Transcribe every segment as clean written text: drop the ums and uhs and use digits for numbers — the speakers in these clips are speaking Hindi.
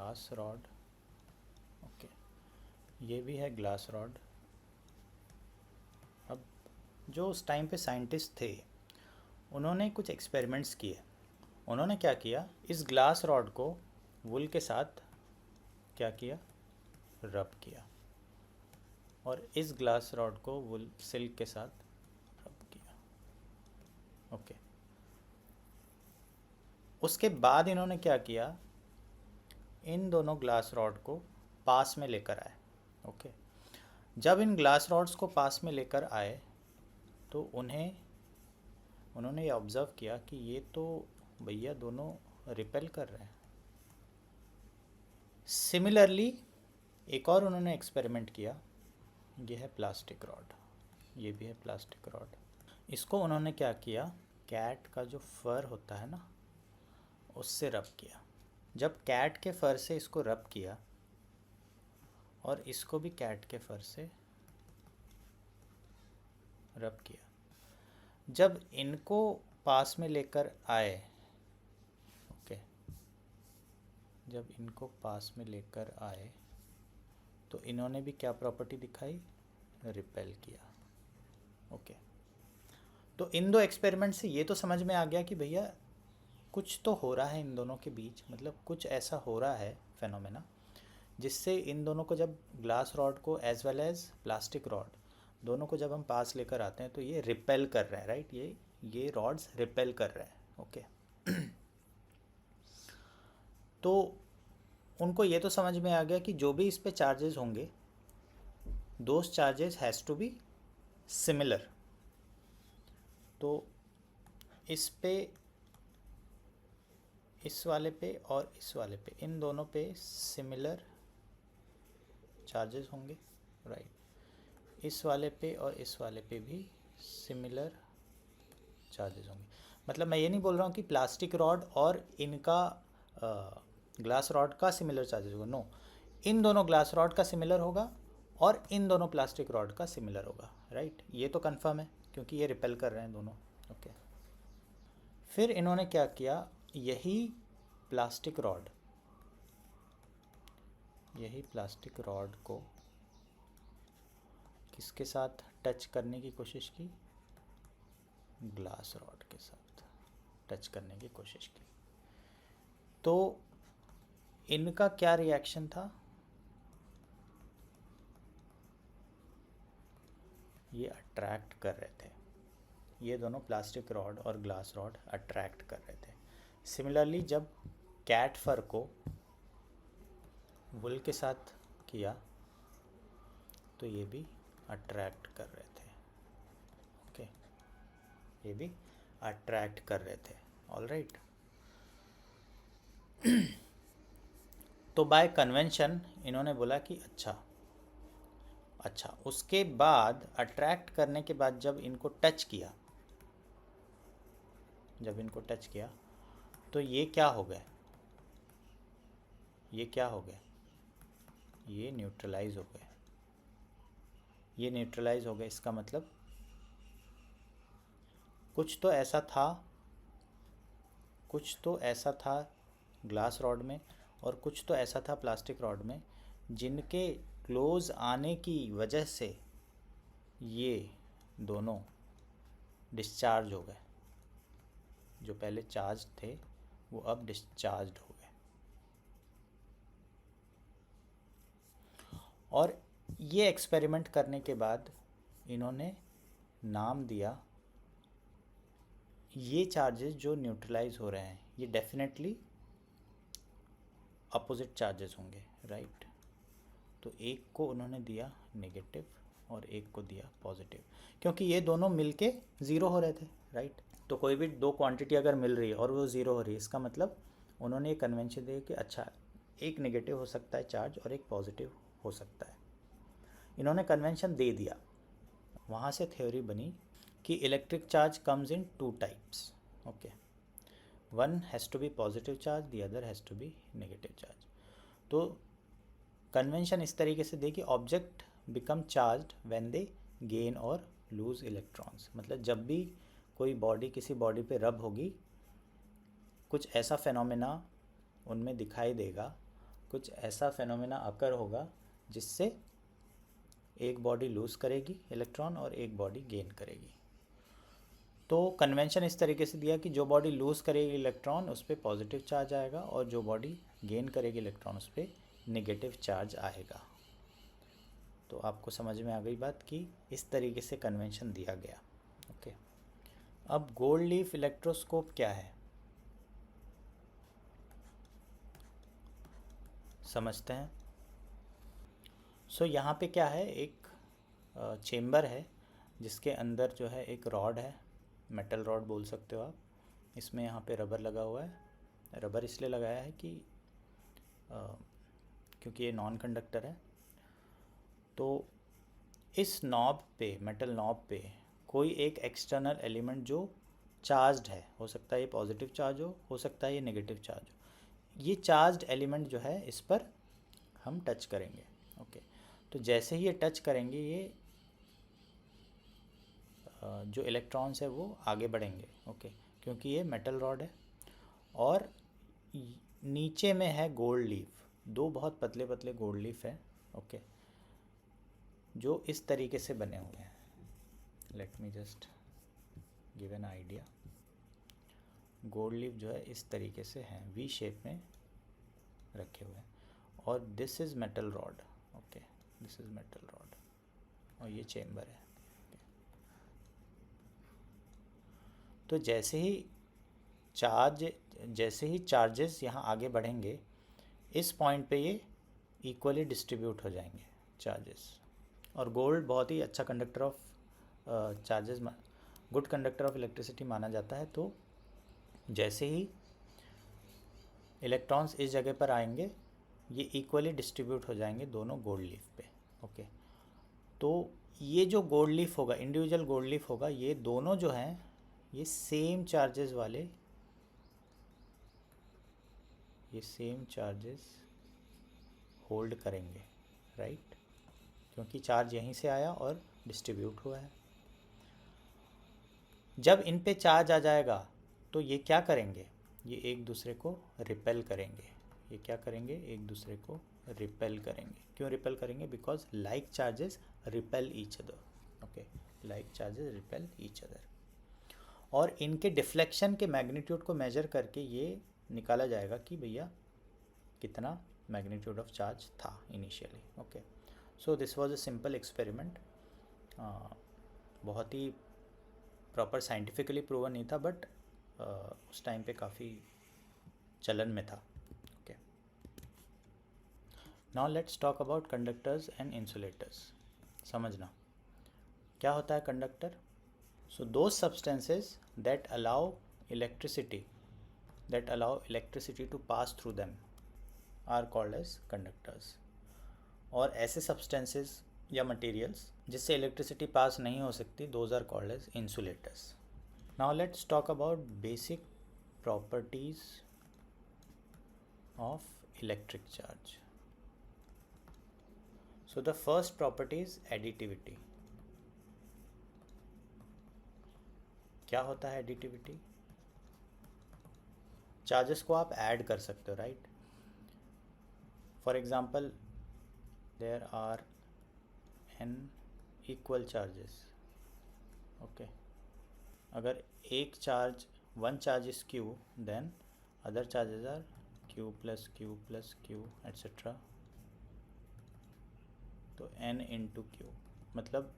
ग्लास रॉड, ओके, ये भी है ग्लास रॉड। अब जो उस टाइम पे साइंटिस्ट थे उन्होंने कुछ एक्सपेरिमेंट्स किए। उन्होंने क्या किया, इस ग्लास रॉड को वुल के साथ क्या किया, रब किया, और इस ग्लास रॉड को वुल सिल्क के साथ रब किया, ओके। उसके बाद इन्होंने क्या किया, इन दोनों ग्लास रॉड को पास में लेकर आए, ओके। जब इन ग्लास रॉड्स को पास में लेकर आए तो उन्होंने ये ऑब्ज़र्व किया कि ये तो भैया दोनों रिपेल कर रहे हैं। सिमिलरली एक और उन्होंने एक्सपेरिमेंट किया, ये है प्लास्टिक रॉड, ये भी है प्लास्टिक रॉड। इसको उन्होंने क्या किया, कैट का जो फर होता है ना उससे रब किया। जब कैट के फर से इसको रब किया और इसको भी कैट के फर से रब किया, जब इनको पास में लेकर आए, ओके, जब इनको पास में लेकर आए तो इन्होंने भी क्या प्रॉपर्टी दिखाई, रिपेल किया, ओके। तो इन दो एक्सपेरिमेंट से ये तो समझ में आ गया कि भैया कुछ तो हो रहा है इन दोनों के बीच, मतलब कुछ ऐसा हो रहा है फेनोमेना जिससे इन दोनों को, जब ग्लास रॉड को as well as plastic rod दोनों को जब हम पास लेकर आते हैं तो ये रिपेल कर रहे हैं, राइट, ये रॉड्स रिपेल कर रहे हैं, ओके। तो उनको ये तो समझ में आ गया कि जो भी इस पे चार्जेस होंगे those charges has to be similar. तो इस पे, इस वाले पे और इस वाले पे, इन दोनों पे सिमिलर चार्जेस होंगे, राइट। इस वाले पे और इस वाले पे भी सिमिलर चार्जेस होंगे। मतलब मैं ये नहीं बोल रहा हूँ कि प्लास्टिक रॉड और इनका ग्लास रॉड का सिमिलर चार्जेस होगा, नो, इन दोनों ग्लास रॉड का सिमिलर होगा और इन दोनों प्लास्टिक रॉड का सिमिलर होगा, राइट। ये तो कंफर्म है क्योंकि ये रिपेल कर रहे हैं दोनों, ओके। फिर इन्होंने क्या किया, प्लास्टिक रॉड यही प्लास्टिक रॉड को किसके साथ टच करने की कोशिश की, ग्लास रॉड के साथ टच करने की कोशिश की। तो इनका क्या रिएक्शन था, ये अट्रैक्ट कर रहे थे, ये दोनों प्लास्टिक रॉड और ग्लास रॉड अट्रैक्ट कर रहे थे। सिमिलरली जब कैट फर को वुल के साथ किया तो ये भी अट्रैक्ट कर रहे थे, ओके, ये भी अट्रैक्ट कर रहे थे, ऑलराइट। तो बाय कन्वेंशन इन्होंने बोला कि अच्छा, उसके बाद अट्रैक्ट करने के बाद जब इनको टच किया, तो ये क्या हो गए, ये न्यूट्रलाइज हो गए। इसका मतलब कुछ तो ऐसा था ग्लास रॉड में और कुछ तो ऐसा था प्लास्टिक रॉड में जिनके क्लोज आने की वजह से ये दोनों डिस्चार्ज हो गए। जो पहले चार्ज थे वो अब डिस्चार्ज हो गए। और ये एक्सपेरिमेंट करने के बाद इन्होंने नाम दिया, ये चार्जेस जो न्यूट्रलाइज हो रहे हैं ये डेफिनेटली अपोजिट चार्जेस होंगे, राइट। तो एक को उन्होंने दिया नेगेटिव और एक को दिया पॉजिटिव, क्योंकि ये दोनों मिलके ज़ीरो हो रहे थे, राइट। तो कोई भी दो क्वांटिटी अगर मिल रही है और वो ज़ीरो हो रही है, इसका मतलब उन्होंने ये कन्वेंशन दिया कि अच्छा, एक नेगेटिव हो सकता है चार्ज और एक पॉजिटिव हो सकता है। इन्होंने कन्वेंशन दे दिया। वहाँ से थ्योरी बनी कि electric charge comes in two types, okay, one has to be positive charge, the other has to be negative charge. तो कन्वेंशन इस तरीके से दे कि object become charged when they gain और लूज इलेक्ट्रॉन्स। मतलब जब भी कोई बॉडी किसी बॉडी पे रब होगी, कुछ ऐसा फेनोमेना उनमें दिखाई देगा कुछ ऐसा फेनोमेना अकर होगा जिससे एक बॉडी लूज़ करेगी इलेक्ट्रॉन और एक बॉडी गेन करेगी। तो कन्वेंशन इस तरीके से दिया कि जो बॉडी लूज़ करेगी इलेक्ट्रॉन उस पर पॉजिटिव चार्ज आएगा और जो बॉडी गेन करेगी इलेक्ट्रॉन उस पर नेगेटिव चार्ज आएगा। तो आपको समझ में आ गई बात कि इस तरीके से कन्वेंशन दिया गया। ओके, अब गोल्ड लीफ इलेक्ट्रोस्कोप क्या है समझते हैं। सो यहाँ पे क्या है, एक चेम्बर है जिसके अंदर जो है एक रॉड है, मेटल रॉड बोल सकते हो आप। इसमें यहाँ पे रबर लगा हुआ है। रबर इसलिए लगाया है कि क्योंकि ये नॉन कंडक्टर है। तो इस नॉब पे, मेटल नॉब पे कोई एक एक्सटर्नल एलिमेंट जो चार्ज्ड है, हो सकता है ये पॉजिटिव चार्ज हो सकता है ये नेगेटिव चार्ज हो। ये चार्ज्ड एलिमेंट जो है इस पर हम टच करेंगे। ओके, तो जैसे ही ये टच करेंगे ये जो इलेक्ट्रॉन्स है वो आगे बढ़ेंगे। ओके, क्योंकि ये मेटल रॉड है और नीचे में है गोल्ड लीफ, दो बहुत पतले पतले गोल्ड लीफ है। ओके, जो इस तरीके से बने हुए हैं। Let me just give an idea. Gold leaf जो है इस तरीके से हैं, वी शेप में रखे हुए हैं और this is metal rod. Okay, this is metal rod और ये चेम्बर है। तो जैसे ही चार्जेस यहाँ आगे बढ़ेंगे इस पॉइंट पे ये इक्वली डिस्ट्रीब्यूट हो जाएंगे चार्जेस। और गोल्ड बहुत ही अच्छा conductor of charges, good conductor of electricity माना जाता है। तो जैसे ही इलेक्ट्रॉन्स इस जगह पर आएंगे ये इक्वली डिस्ट्रीब्यूट हो जाएंगे दोनों गोल्ड लीफ पे। ओके, तो ये जो गोल्ड लीफ होगा, इंडिविजुअल गोल्ड लीफ होगा, ये दोनों जो हैं ये सेम चार्जेस वाले, ये सेम चार्जेस होल्ड करेंगे, राइट, क्योंकि चार्ज यहीं से आया और डिस्ट्रीब्यूट हुआ है। जब इन पे चार्ज आ जाएगा तो ये क्या करेंगे, ये एक दूसरे को रिपेल करेंगे। ये क्या करेंगे, एक दूसरे को रिपेल करेंगे। क्यों रिपेल करेंगे? Because like charges repel each other. Okay, like charges repel each other. और इनके डिफ्लेक्शन के मैग्नीट्यूड को मेजर करके ये निकाला जाएगा कि भैया कितना मैग्नीट्यूड ऑफ चार्ज था initially. Okay, so this was a simple experiment. बहुत ही प्रॉपर साइंटिफिकली प्रूवन नहीं था, बट उस टाइम पे काफ़ी चलन में था। Okay, now let's talk about conductors and insulators. समझना क्या होता है conductor. So those substances that allow electricity to pass through them are called as conductors. और ऐसे substances या materials जिससे इलेक्ट्रिसिटी पास नहीं हो सकती, those are called as insulators. Now let's talk about basic properties of electric charge. So the first property is additivity. क्या होता है एडिटिविटी? चार्जेस को आप ऐड कर सकते हो, right. For example there are n equal charges. Okay, अगर one charge is q, then other charges are q plus q plus q etcetera. तो n इंटू q, मतलब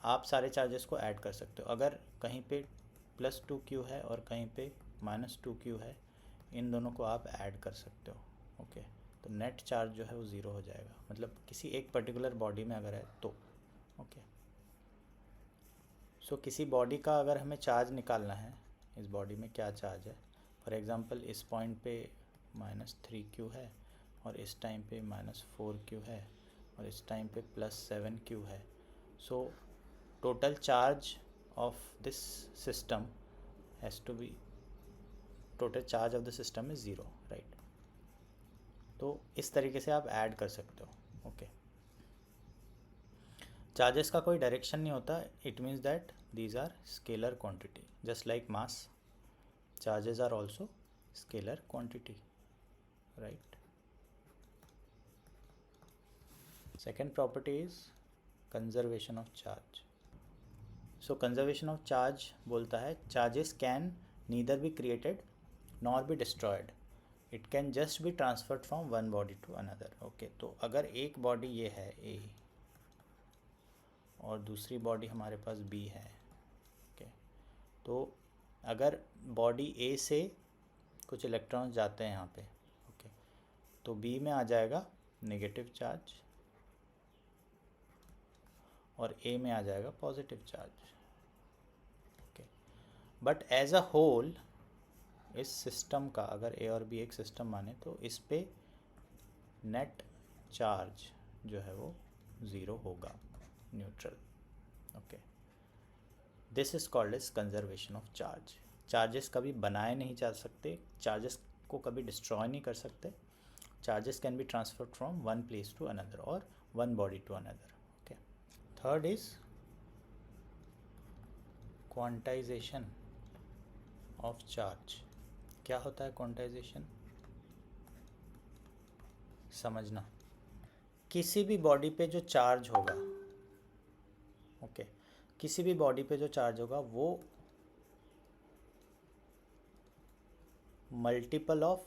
आप सारे चार्जेस को ऐड कर सकते हो। अगर कहीं पे +2q है और कहीं पे -2q है, इन दोनों को आप ऐड कर सकते हो। ओके, तो नेट चार्ज जो है वो ज़ीरो हो जाएगा, मतलब किसी एक पर्टिकुलर बॉडी में अगर है तो। ओके, सो किसी बॉडी का अगर हमें चार्ज निकालना है, इस बॉडी में क्या चार्ज है, फॉर एग्ज़ाम्पल इस पॉइंट पे -3q है और इस टाइम पे -4q है और इस टाइम पे +7q है। सो total charge of this system has to be, total charge of the system is 0, right। तो इस तरीके से आप ऐड कर सकते हो। ओके, चार्जेस का कोई डायरेक्शन नहीं होता, it means that these are scalar quantity, just like mass, charges are also scalar quantity, right. Second property is conservation of charge. So conservation of charge बोलता है charges can neither be created nor be destroyed, it can just be transferred from one body to another. Okay, तो अगर एक बॉडी ये है ए और दूसरी बॉडी हमारे पास बी है, ओके, तो अगर बॉडी ए से कुछ इलेक्ट्रॉन्स जाते हैं यहाँ पे, ओके, तो बी में आ जाएगा नेगेटिव चार्ज और ए में आ जाएगा positive charge. Okay, but as a whole इस सिस्टम का, अगर ए और बी एक सिस्टम माने, तो इस पे नेट चार्ज जो है वो ज़ीरो होगा, neutral. Okay, this is called as conservation of charge. Charges कभी बनाए नहीं जा सकते, चार्जेस को कभी डिस्ट्रॉय नहीं कर सकते. Charges can be transferred from one place to another और one body to another. Okay, third is quantization of charge. क्या होता है क्वांटाइजेशन? समझना, किसी भी बॉडी पे जो चार्ज होगा, ओके, किसी भी बॉडी पे जो चार्ज होगा वो multiple of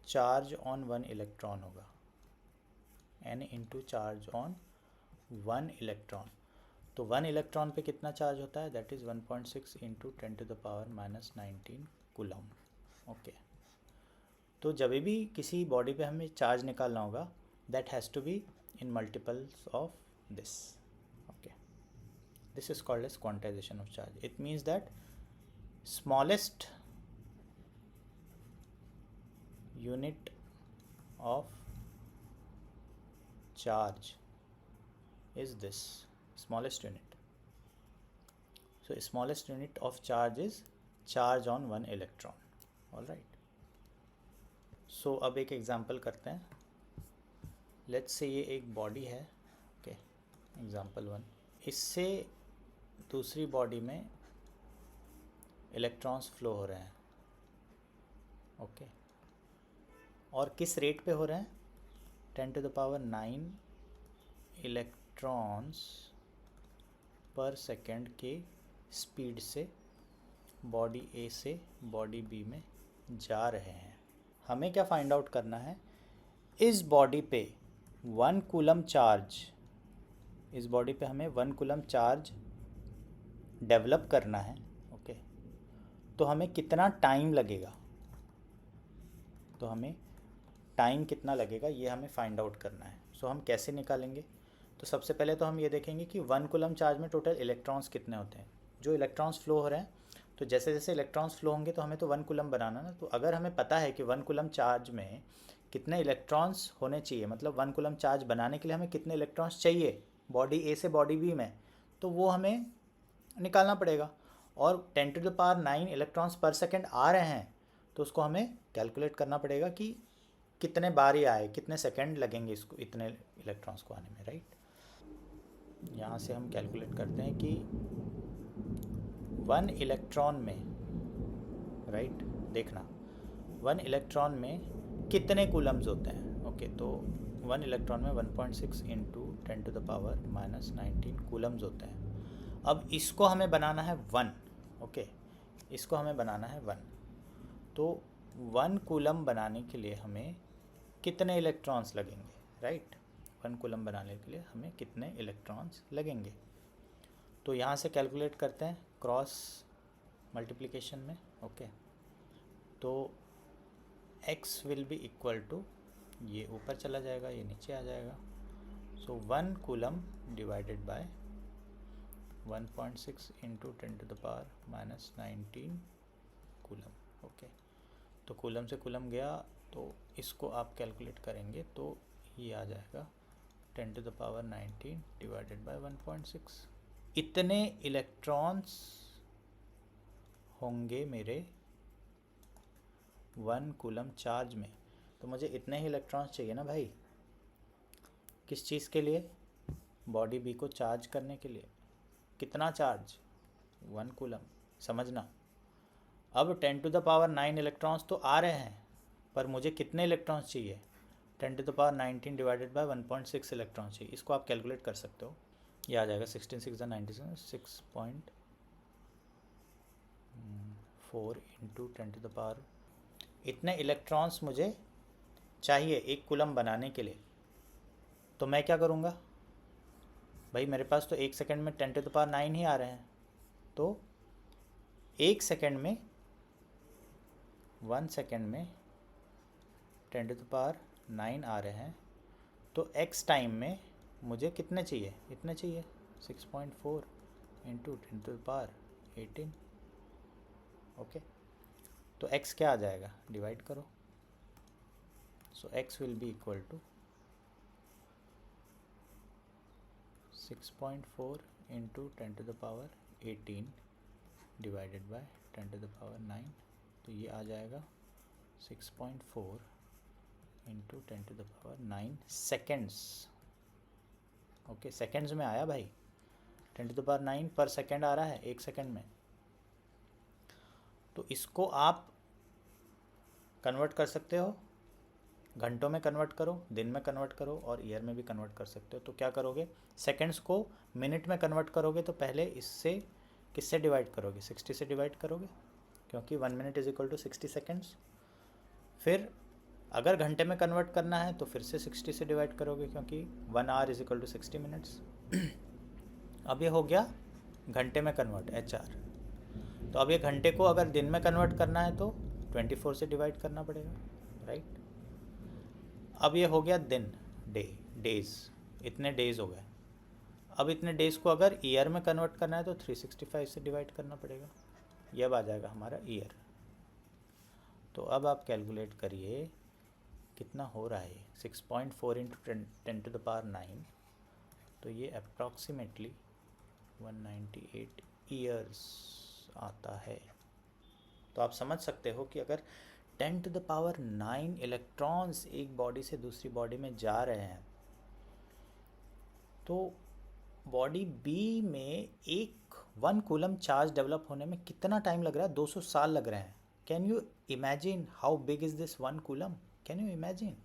charge on one electron होगा, n into charge on one electron. तो वन इलेक्ट्रॉन पे कितना चार्ज होता है? That is 1.6 into 10⁻⁻19 coulomb. Okay, तो जब भी किसी बॉडी पे हमें चार्ज निकालना होगा, that has to be in multiples of this. Okay, this is called as quantization of charge. It means that smallest unit of charge is this smallest unit. So smallest unit of charge is charge on one electron. All right, so अब एक एग्जांपल करते हैं. लेट्स से ये एक बॉडी है, ओके, एग्जांपल 1. इससे दूसरी बॉडी में इलेक्ट्रॉन्स फ्लो हो रहे हैं, ओके, और किस रेट पे हो रहे हैं? 10⁻⁹ इलेक्ट्रॉन्स पर सेकेंड के स्पीड से बॉडी ए से बॉडी बी में जा रहे हैं. हमें क्या फाइंड आउट करना है? इस बॉडी पे 1 कूलम चार्ज, इस बॉडी पे हमें 1 कूलम चार्ज डेवलप करना है, ओके, तो हमें कितना टाइम लगेगा? तो हमें टाइम कितना लगेगा ये हमें फाइंड आउट करना है. सो हम कैसे निकालेंगे? तो सबसे पहले तो हम ये देखेंगे कि 1 कूलम चार्ज में टोटल इलेक्ट्रॉन्स कितने होते हैं. जो इलेक्ट्रॉन्स फ्लो हो रहे हैं, तो जैसे जैसे इलेक्ट्रॉन्स फ्लो होंगे तो हमें तो 1 कूलम बनाना ना. तो अगर हमें पता है कि 1 कूलम चार्ज में कितने इलेक्ट्रॉन्स होने चाहिए, मतलब 1 कूलम चार्ज बनाने के लिए हमें कितने इलेक्ट्रॉन्स चाहिए बॉडी ए से बॉडी बी में, तो वो हमें निकालना पड़ेगा. और 10⁹ इलेक्ट्रॉन्स पर सेकेंड आ रहे हैं, तो उसको हमें कैलकुलेट करना पड़ेगा कि कितने बार ये आए, कितने सेकंड लगेंगे इसको, इतने इलेक्ट्रॉन्स को आने में, राइट. यहाँ से हम कैलकुलेट करते हैं कि 1 इलेक्ट्रॉन में, राइट, देखना 1 इलेक्ट्रॉन में कितने कूलम्स होते हैं. ओके, तो 1 इलेक्ट्रॉन में 1.6 इंटू 10⁻⁻19 कूलम्स होते हैं. अब इसको हमें बनाना है 1, ओके, इसको हमें बनाना है 1. तो 1 कूलम बनाने के लिए हमें कितने इलेक्ट्रॉन्स लगेंगे, राइट. 1 कूलम बनाने के लिए हमें कितने इलेक्ट्रॉन्स लगेंगे, तो यहाँ से कैलकुलेट करते हैं क्रॉस मल्टीप्लिकेशन में. ओके, तो x will be equal to, ये ऊपर चला जाएगा, ये नीचे आ जाएगा. So 1 coulomb divided by 1.6 into 10⁻⁻19 coulomb. Okay, तो कूलम से कूलम गया, तो इसको आप कैलकुलेट करेंगे तो ये आ जाएगा 10⁻⁹ डिवाइडेड बाय 1.6. इतने इलेक्ट्रॉन्स होंगे मेरे 1 कूलम चार्ज में. तो मुझे इतने ही इलेक्ट्रॉन्स चाहिए ना भाई. किस चीज़ के लिए? बॉडी बी को चार्ज करने के लिए. कितना चार्ज? 1 कूलम. समझना, अब 10⁻⁹ इलेक्ट्रॉन्स तो आ रहे हैं, पर मुझे कितने इलेक्ट्रॉन्स चाहिए? 10⁻19 डिवाइडेड बाय 1.6 इलेक्ट्रॉन चाहिए। इसको आप कैलकुलेट कर सकते हो, ये आ जाएगा 16 6 97 6.4 इंटू 10⁻। इतने इलेक्ट्रॉन्स मुझे चाहिए एक कूलम बनाने के लिए। तो मैं क्या करूँगा भाई, मेरे पास तो 1 सेकेंड में 10⁻9 ही आ रहे हैं, तो 1 सेकेंड में 1 सेकेंड में 10⁻9 आ रहे हैं, तो x टाइम में मुझे कितने चाहिए, इतने चाहिए 6.4 इंटू 10⁻18। ओके, तो x क्या आ जाएगा, डिवाइड करो। So x will be equal to 6.4 into 10⁻18 divided by 10⁻9। तो ये आ जाएगा 6.4 इंटू 10⁻9 सेकेंड्स। ओके, सेकेंड्स में आया भाई, 10⁻9 पर सेकेंड आ रहा है 1 सेकेंड में। तो इसको आप कन्वर्ट कर सकते हो, घंटों में कन्वर्ट करो, दिन में कन्वर्ट करो और ईयर में भी कन्वर्ट कर सकते हो। तो क्या करोगे, सेकेंड्स को मिनट में कन्वर्ट करोगे तो पहले इससे किससे डिवाइड करोगे, 60 से डिवाइड करोगे, क्योंकि 1 minute is equal to 60 seconds. फिर अगर घंटे में कन्वर्ट करना है तो फिर से 60 से डिवाइड करोगे, क्योंकि 1 hour is equal to 60 minutes. अब ये हो गया घंटे में कन्वर्ट, HR। तो अब ये घंटे को अगर दिन में कन्वर्ट करना है तो 24 से डिवाइड करना पड़ेगा, राइट। अब ये हो गया दिन, डेज, इतने डेज हो गए। अब इतने डेज को अगर ईयर में कन्वर्ट करना है तो 365 से डिवाइड करना पड़ेगा, ये अब आ जाएगा हमारा ईयर। तो अब आप कैलकुलेट करिए कितना हो रहा है, 6.4 इंटू 10⁻9, तो ये अप्रॉक्सीमेटली 198 ईयर्स आता है। तो आप समझ सकते हो कि अगर 10⁻9 इलेक्ट्रॉन्स एक बॉडी से दूसरी बॉडी में जा रहे हैं, तो बॉडी बी में 1 कूलम चार्ज डेवलप होने में कितना टाइम लग रहा है, 200 साल लग रहे हैं। Can you imagine how big is this 1 coulomb? Can you imagine?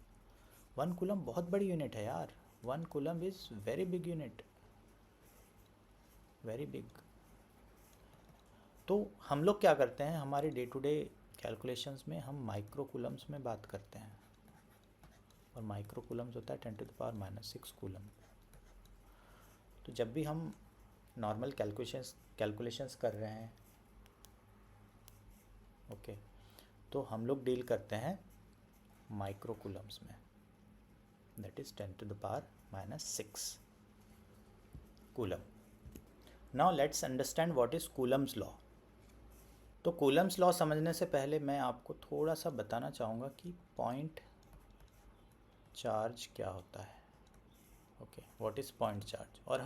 1 coulomb बहुत बड़ी यूनिट है यार, 1 coulomb is very big unit, very big. तो हम लोग क्या करते हैं, हमारे डे टू डे कैलकुलेशंस में हम माइक्रो कूलम्स में बात करते हैं, और माइक्रो कूलम्स होता है 10⁻⁻6 कूलम। तो जब भी हम नॉर्मल कैलकुलेशंस कर रहे हैं, ओके, तो हम लोग डील करते हैं माइक्रो कूलम्स में, that is 10⁻⁻6 coulomb. Now let's understand what is Coulomb's law. तो कूलम्स लॉ समझने से पहले मैं आपको थोड़ा सा बताना चाहूँगा कि पॉइंट चार्ज क्या होता है। Okay, what is point charge, और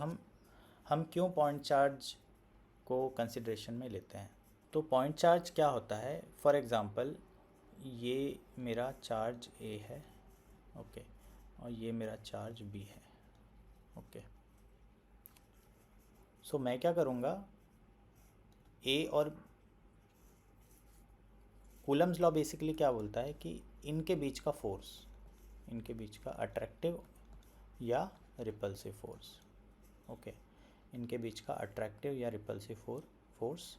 हम क्यों पॉइंट चार्ज को कंसिडरेशन में लेते हैं। तो पॉइंट चार्ज क्या होता है, फॉर एग्ज़ाम्पल ये मेरा चार्ज A है, ओके, और ये मेरा चार्ज B है, ओके। सो मैं क्या करूँगा, A और कूलम्स लॉ बेसिकली क्या बोलता है कि इनके बीच का फोर्स, इनके बीच का अट्रैक्टिव या रिपल्सिव फोर्स, ओके, इनके बीच का अट्रैक्टिव या रिपल्सिव फोर्स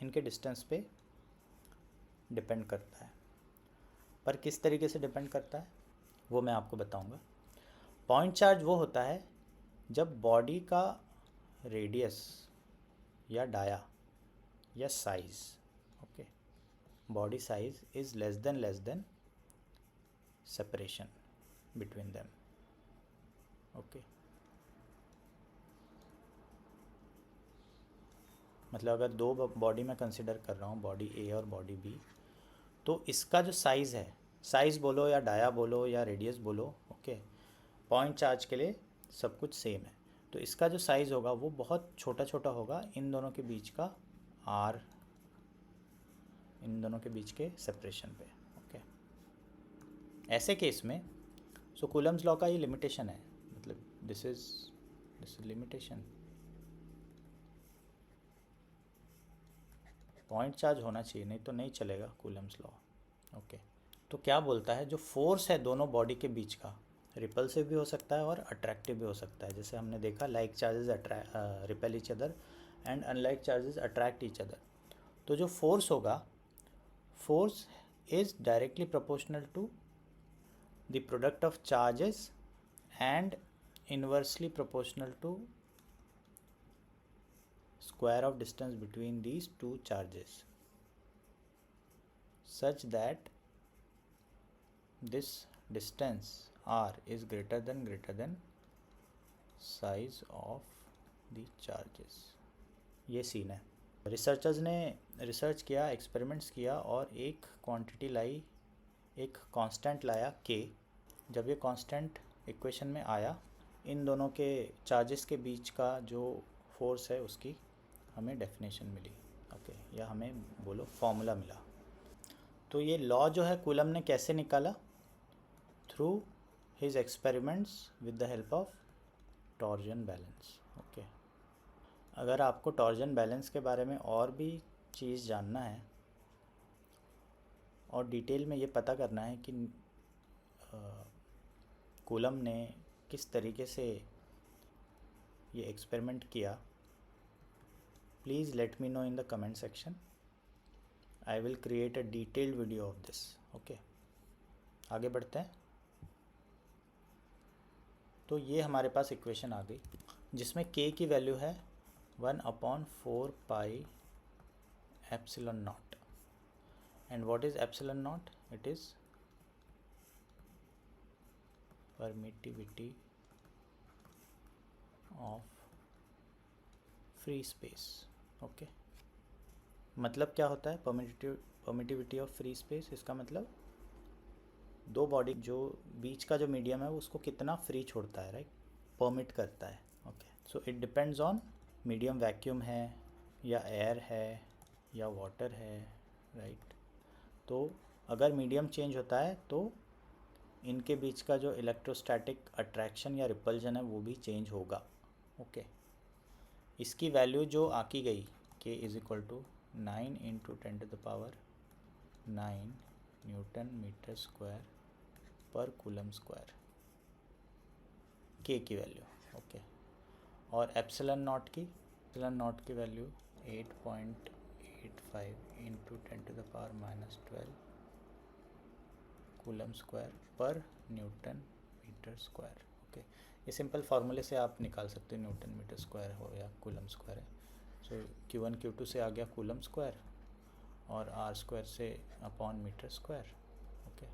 इनके डिस्टेंस पे डिपेंड करता है। पर किस तरीके से डिपेंड करता है वो मैं आपको बताऊंगा। पॉइंट चार्ज वो होता है जब बॉडी का रेडियस या डाया या size, okay, body size is less than separation between them, okay। मतलब अगर दो बॉडी में कंसिडर कर रहा हूँ, बॉडी A और बॉडी B, तो इसका जो साइज़ है, साइज़ बोलो या डाया बोलो या रेडियस बोलो, ओके, पॉइंट चार्ज के लिए सब कुछ सेम है। तो इसका जो साइज़ होगा वो बहुत छोटा छोटा होगा इन दोनों के बीच का R, इन दोनों के बीच के सेपरेशन पे, ओके। ऐसे केस में सो कूलम्स लॉ का ये लिमिटेशन है, मतलब this is limitation. Point charge होना चाहिए, नहीं तो नहीं चलेगा कूलम्स लॉ, ओके। तो क्या बोलता है, जो फोर्स है दोनों बॉडी के बीच का, रिपल्सिव भी हो सकता है और अट्रैक्टिव भी हो सकता है। जैसे हमने देखा like charges repel each other and unlike charges attract each other. तो जो फोर्स होगा, force is directly proportional to the product of charges and inversely proportional to square of distance between these two charges, such that this distance r is greater than size of the charges। ये सीन है। रिसर्चर्स ने रिसर्च किया, एक्सपेरिमेंट्स किया और एक क्वांटिटी लाई, एक कांस्टेंट लाया k। जब ये कांस्टेंट इक्वेशन में आया, इन दोनों के चार्जेस के बीच का जो फोर्स है उसकी हमें डेफिनेशन मिली। ओके, या हमें बोलो फॉर्मूला मिला। तो ये लॉ जो है कूलम ने कैसे निकाला? Through his experiments with the help of torsion balance. Okay, अगर आपको टॉर्जन बैलेंस के बारे में और भी चीज़ जानना है और डिटेल में ये पता करना है कि कूलम ने किस तरीके से ये एक्सपेरिमेंट किया, please let me know in the comment section. I will create a detailed video of this. Okay, आगे बढ़ते हैं। तो ये हमारे पास इक्वेशन आ गई जिसमें k की वैल्यू है 1/4 pi epsilon not. And what is epsilon not? It is permittivity of free space। Okay, मतलब क्या होता है परमिटिविटी ऑफ फ्री स्पेस? इसका मतलब दो बॉडी जो बीच का जो मीडियम है वो उसको कितना फ्री छोड़ता है, राइट, परमिट करता है। Okay, so it depends on medium vacuum है या एयर है या वाटर है, राइट। तो अगर मीडियम चेंज होता है तो इनके बीच का जो इलेक्ट्रोस्टैटिक अट्रैक्शन या रिपल्जन है वो भी चेंज होगा। ओके, इसकी वैल्यू जो आकी गई k is equal to 9 into 10⁹ newton metre square पर कूलम स्क्वायर, k की वैल्यू। ओके, और एप्सिलॉन नॉट की वैल्यू 8.85 इंटू 10⁻⁻12 कूलम स्क्वायर पर न्यूटन मीटर स्क्वायर। ओके, ये सिंपल फार्मूले से आप निकाल सकते हो, न्यूटन मीटर स्क्वायर हो या कूलम स्क्वायर है। सो Q1 Q2 से आ गया कूलम स्क्वायर और R स्क्वायर से अपॉन मीटर स्क्वायर। ओके,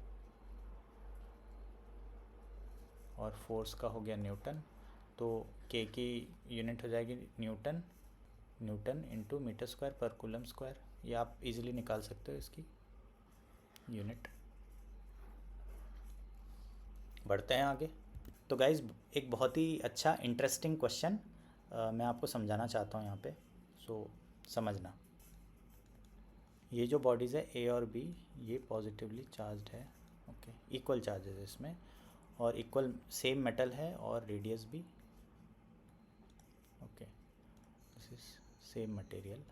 और फोर्स का हो गया न्यूटन। तो K की यूनिट हो जाएगी न्यूटन इंटू मीटर स्क्वायर पर कूलम स्क्वायर। ये आप इजीली निकाल सकते हो इसकी यूनिट। बढ़ते हैं आगे। तो गाइज, एक बहुत ही अच्छा इंटरेस्टिंग क्वेश्चन मैं आपको समझाना चाहता हूँ यहाँ पे। सो समझना, ये जो बॉडीज़ है A और B, ये पॉजिटिवली चार्ज्ड है। ओके, इक्वल चार्जेस इसमें और इक्वल सेम मेटल है और रेडियस भी। Okay, this is same material.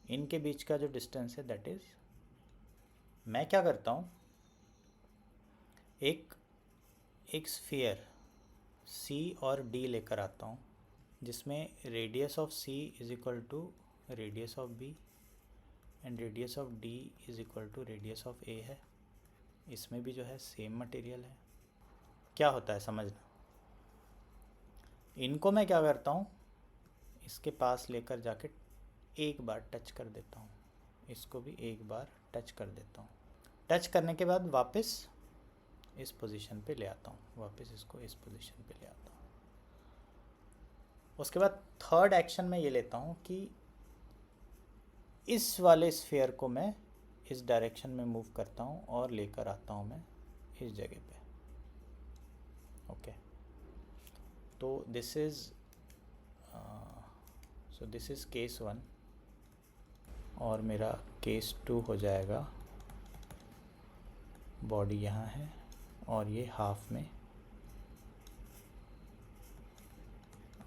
इनके बीच का जो डिस्टेंस है दैट इज़, मैं क्या करता हूँ, एक स्फीयर C और D लेकर आता हूँ जिसमें radius of C is equal to radius of B and radius of D is equal to radius of A है। इसमें भी जो है सेम मटेरियल है। क्या होता है समझना, इनको मैं क्या करता हूँ, इसके पास लेकर जाके एक बार टच कर देता हूँ, इसको भी एक बार टच कर देता हूँ। टच करने के बाद वापस इस पोजीशन पे ले आता हूँ, वापस इसको इस पोजीशन पे ले आता हूँ। उसके बाद थर्ड एक्शन में ये लेता हूँ कि इस वाले स्फीयर को मैं इस डायरेक्शन में मूव करता हूँ और लेकर आता हूँ मैं इस जगह पे। ओके, तो दिस इज़ केस 1 और मेरा केस 2 हो जाएगा। बॉडी यहाँ है और ये हाफ में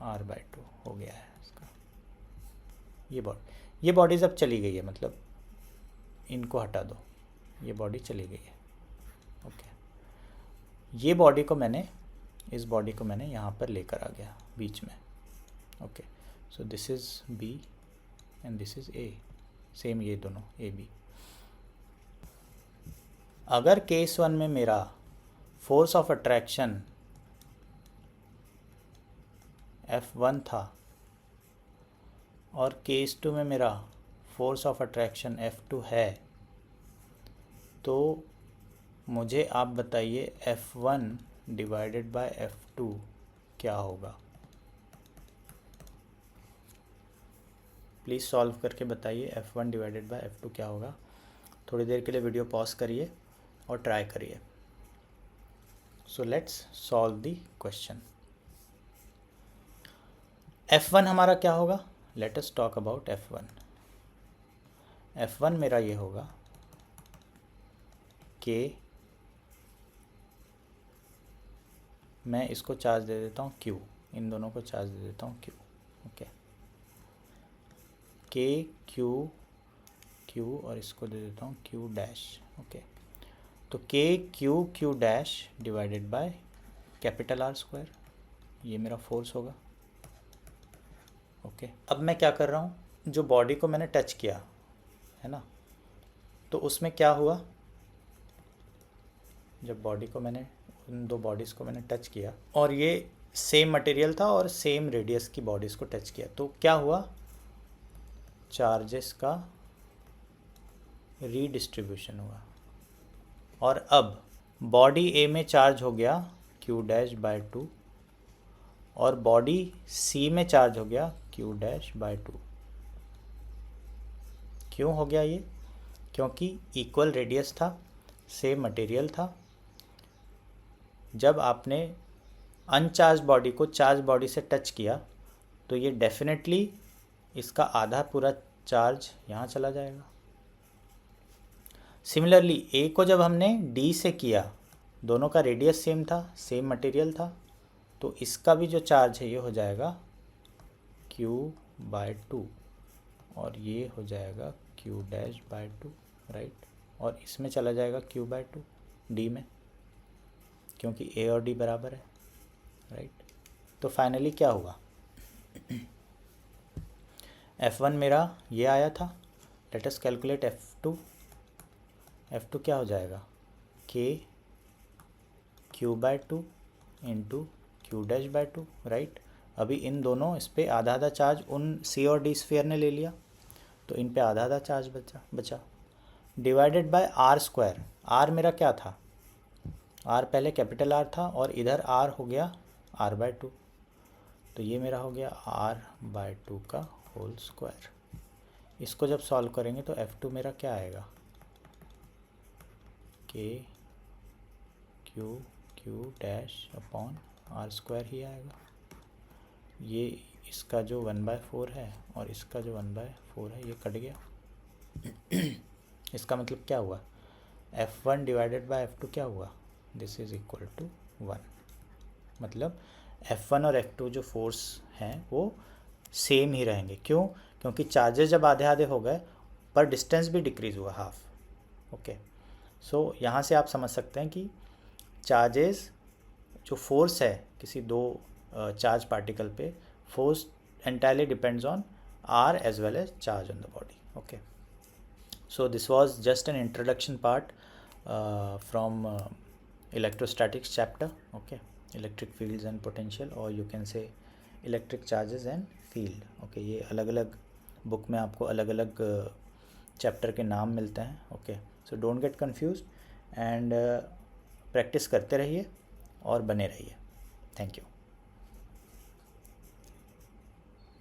r/2 हो गया है इसका। ये बॉडीज़ अब चली गई है, मतलब इनको हटा दो, ये बॉडी चली गई है। ओके, ये बॉडी को मैंने, इस बॉडी को मैंने यहाँ पर लेकर आ गया बीच में। Okay, so this is B and this is A, same ये दोनों ए बी। अगर केस 1 में मेरा फोर्स ऑफ अट्रैक्शन F1 था और केस 2 में मेरा फोर्स ऑफ अट्रैक्शन F2 है, तो मुझे आप बताइए F1 डिवाइडेड बाय F2 क्या होगा। प्लीज़ सॉल्व करके बताइए F1 डिवाइडेड बाय F2 क्या होगा। थोड़ी देर के लिए वीडियो पॉज करिए और ट्राई करिए। So let's solve the question. F1 हमारा क्या होगा, let us talk about F1। F1 मेरा ये होगा कि मैं इसको चार्ज दे देता हूँ Q, इन दोनों को चार्ज दे देता हूँ Q। ओके, K Q और इसको दे देता हूँ Q डैश। ओके, तो Q dash divided by capital R square, ये मेरा फोर्स होगा। ओके, अब मैं क्या कर रहा हूँ, जो बॉडी को मैंने टच किया है ना, तो उसमें क्या हुआ, जब बॉडी को मैंने, उन दो बॉडीज़ को मैंने टच किया और ये सेम मटेरियल था और सेम रेडियस की बॉडीज़ को टच किया, तो क्या हुआ, चार्जेस का रीडिस्ट्रीब्यूशन हुआ। और अब बॉडी ए में चार्ज हो गया Q डैश बाय 2 और बॉडी सी में चार्ज हो गया Q डैश बाय 2। क्यों हो गया ये, क्योंकि इक्वल रेडियस था, सेम मटेरियल था। जब आपने अनचार्ज बॉडी को चार्ज बॉडी से टच किया तो ये डेफिनेटली इसका आधा पूरा चार्ज यहाँ चला जाएगा। सिमिलरली ए को जब हमने डी से किया, दोनों का रेडियस सेम था, सेम मटेरियल था, तो इसका भी जो चार्ज है ये हो जाएगा Q बाय 2 और ये हो जाएगा Q डैश बाय 2, राइट। और इसमें चला जाएगा Q बाय 2 डी में, क्योंकि A और D बराबर है, राइट। तो फाइनली क्या हुआ, F1 मेरा ये आया था। Let us calculate F2। F2 क्या हो जाएगा, K Q by 2 into Q dash by 2, right. अभी इन दोनों, इस पर आधा आधा चार्ज उन C और D स्फीयर ने ले लिया, तो इन पे आधा आधा चार्ज बचा divided by R square. R मेरा क्या था, R पहले कैपिटल R था और इधर R हो गया R बाय 2, तो ये मेरा हो गया R बाय 2 का होल स्क्वायर। इसको जब सॉल्व करेंगे तो F2 मेरा क्या आएगा, K Q dash upon R square ही आएगा। ये इसका जो 1/4 है और इसका जो 1/4 है ये कट गया। इसका मतलब क्या हुआ, F1 डिवाइडेड बाय F2 क्या हुआ, दिस इज़ इक्वल टू 1। मतलब F1 और F2 जो फोर्स हैं वो सेम ही रहेंगे। क्यों, क्योंकि चार्जेस जब आधे आधे हो गए पर डिस्टेंस भी डिक्रीज़ हुआ हाफ। ओके, सो यहाँ से आप समझ सकते हैं कि चार्जेस, जो फोर्स है किसी दो चार्ज पार्टिकल पे, force entirely depends on R as well as charge on the body. Okay, so this was just an introduction part from electrostatics chapter. Okay, electric fields and potential, or you can say electric charges and field. Okay, ये अलग अलग बुक में आपको अलग अलग चैप्टर के नाम मिलते हैं। Okay, so don't get confused and practice करते रहिए और बने रहिए। Thank you.